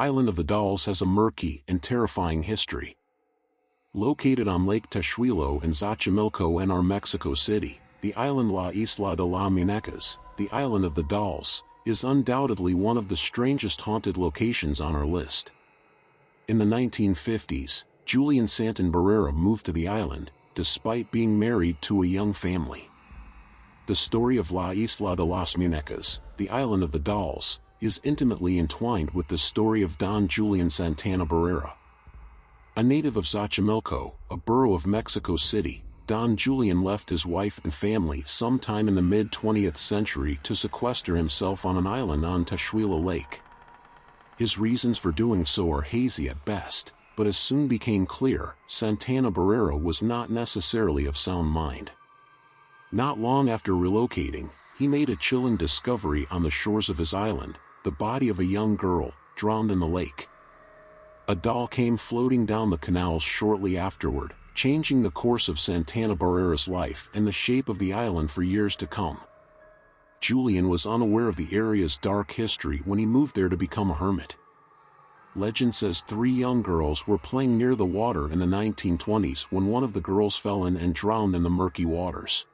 island of the Dolls has a murky and terrifying history. Located on Lake Teshuilo in Xochimilco and Mexico City, the island La Isla de las Muñecas, the island of the Dolls, is undoubtedly one of the strangest haunted locations on our list. In the 1950s, Julian Santan Barrera moved to the island, despite being married to a young family. The story of La Isla de las Muñecas, the island of the Dolls, is intimately entwined with the story of Don Julian Santana Barrera. A native of Xochimilco, a borough of Mexico City, Don Julian left his wife and family sometime in the mid-20th century to sequester himself on an island on Teshuilo Lake. His reasons for doing so are hazy at best, but as soon became clear, Santana Barrera was not necessarily of sound mind. Not long after relocating, he made a chilling discovery on the shores of his island: the body of a young girl, drowned in the lake. A doll came floating down the canals shortly afterward, changing the course of Santana Barrera's life and the shape of the island for years to come. Julian was unaware of the area's dark history when he moved there to become a hermit. Legend says 3 young girls were playing near the water in the 1920s when one of the girls fell in and drowned in the murky waters.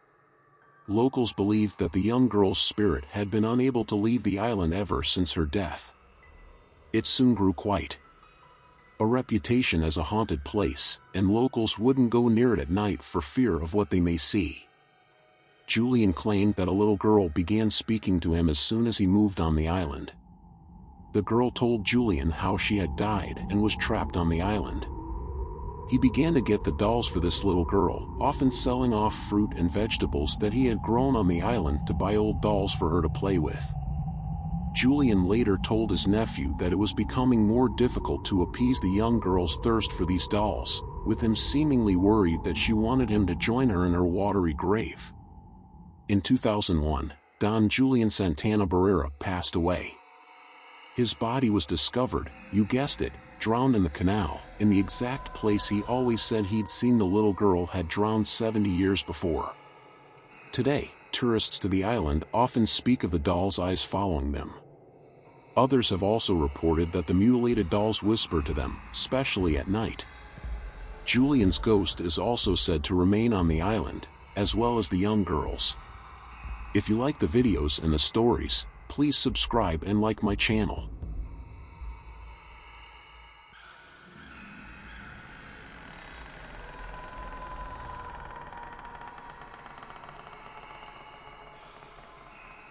Locals believed that the young girl's spirit had been unable to leave the island ever since her death. It soon grew quite a reputation as a haunted place, and locals wouldn't go near it at night for fear of what they may see. Julian claimed that a little girl began speaking to him as soon as he moved on the island. The girl told Julian how she had died and was trapped on the island. He began to get the dolls for this little girl, often selling off fruit and vegetables that he had grown on the island to buy old dolls for her to play with. Julian later told his nephew that it was becoming more difficult to appease the young girl's thirst for these dolls, with him seemingly worried that she wanted him to join her in her watery grave. In 2001, Don Julian Santana Barrera passed away. His body was discovered, you guessed it, drowned in the canal, in the exact place he always said he'd seen the little girl had drowned 70 years before. Today, tourists to the island often speak of the doll's eyes following them. Others have also reported that the mutilated dolls whisper to them, especially at night. Julian's ghost is also said to remain on the island, as well as the young girls. If you like the videos and the stories, please subscribe and like my channel.